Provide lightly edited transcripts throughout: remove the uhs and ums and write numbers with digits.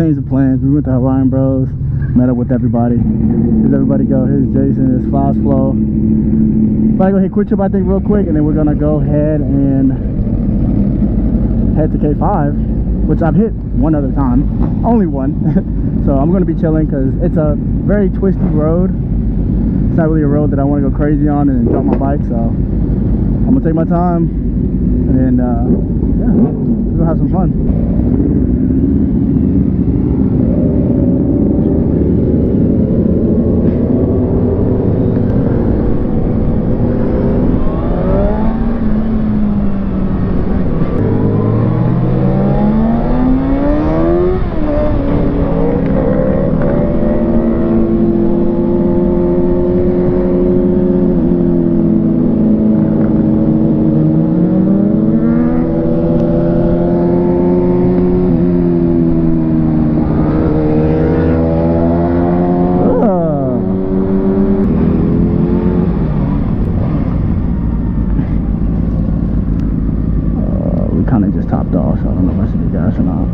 changed the plans. We went to Hawaiian Bros, met up with everybody. Here's everybody go. Here's Jason, here's Fast Flow. But I go hit Quick Trip, I think, real quick, and then we're gonna go ahead and head to K5, which I've hit one other time, only one. So I'm gonna be chilling because it's a very twisty road. It's not really a road that I want to go crazy on and drop my bike, so I'm gonna take my time and yeah, we're gonna have some fun. Topped off, so I don't know if I should be gas or not.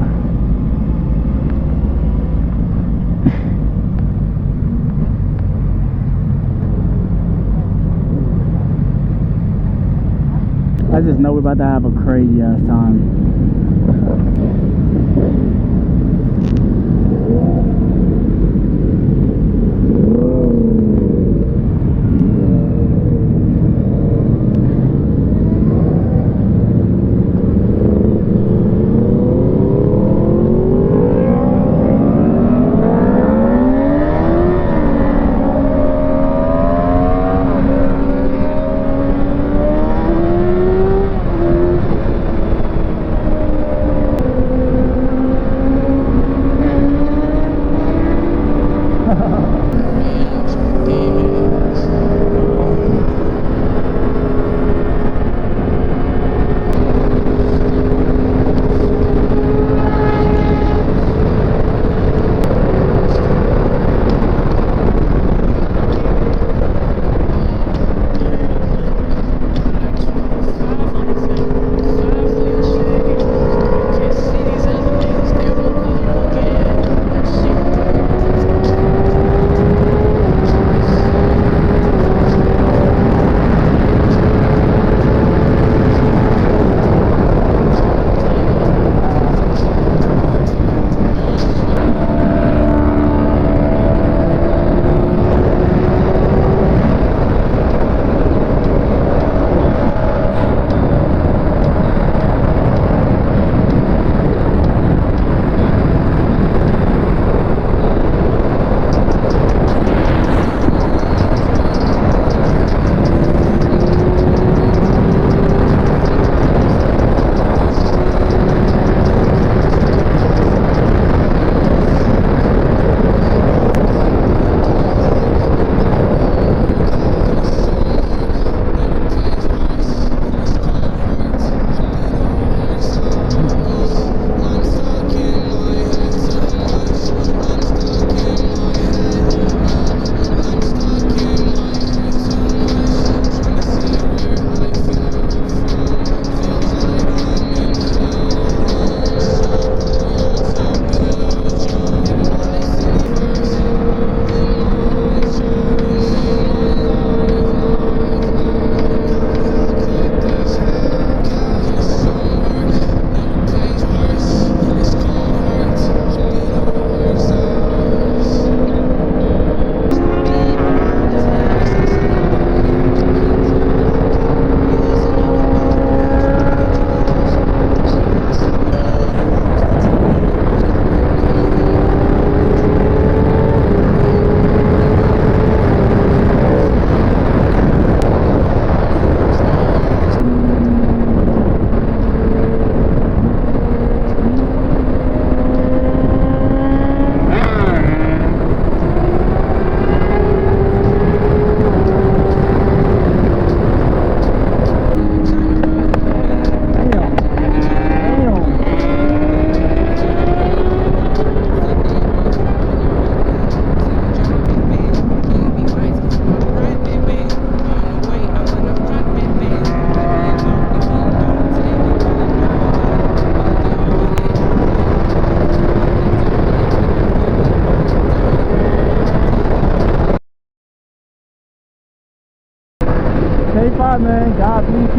I just know we're about to have a crazy ass time.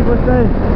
What say?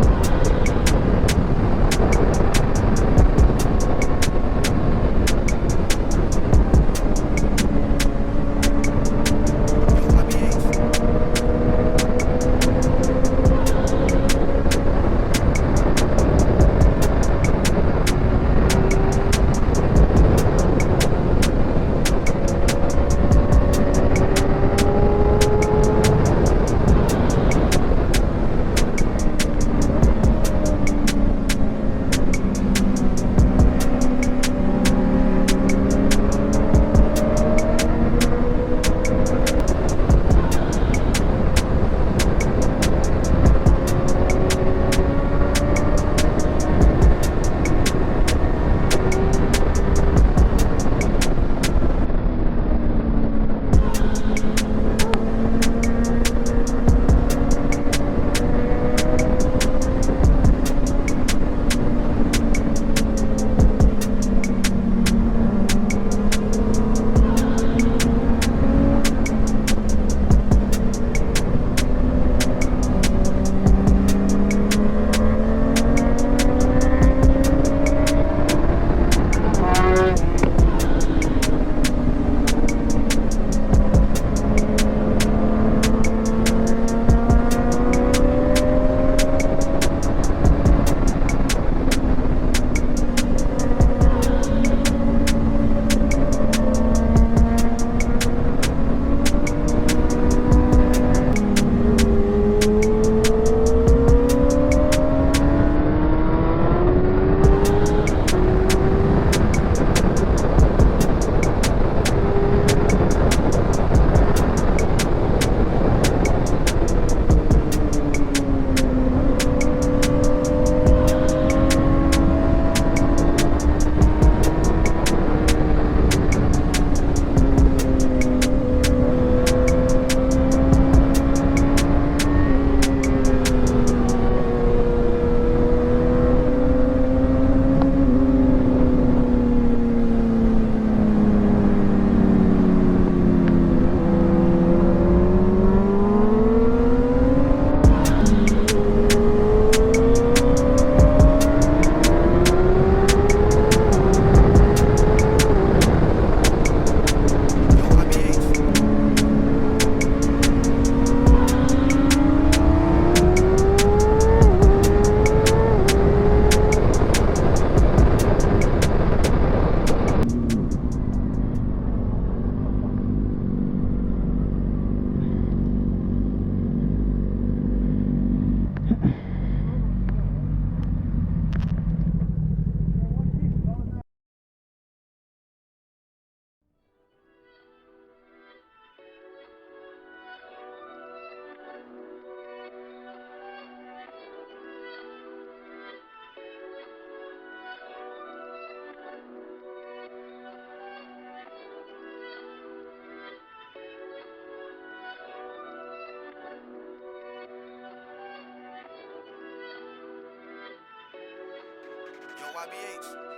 YBH.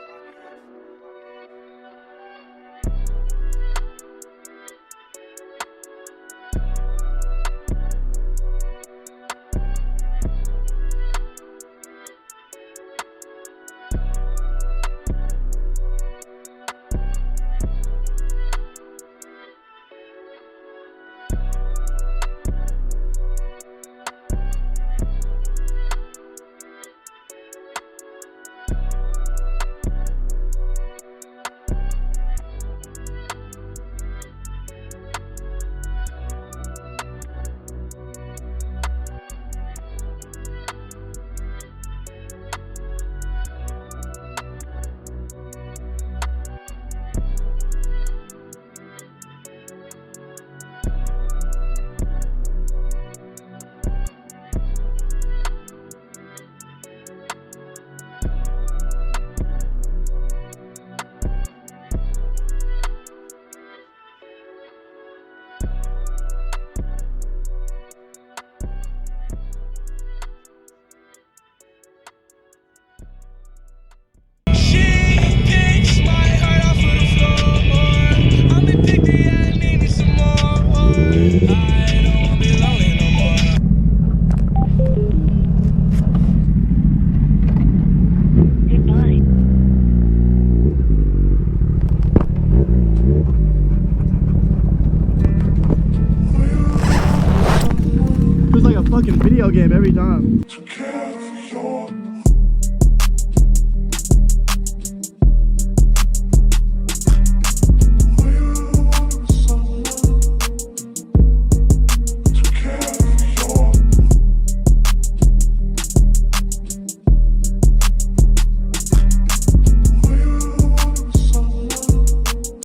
video game every time.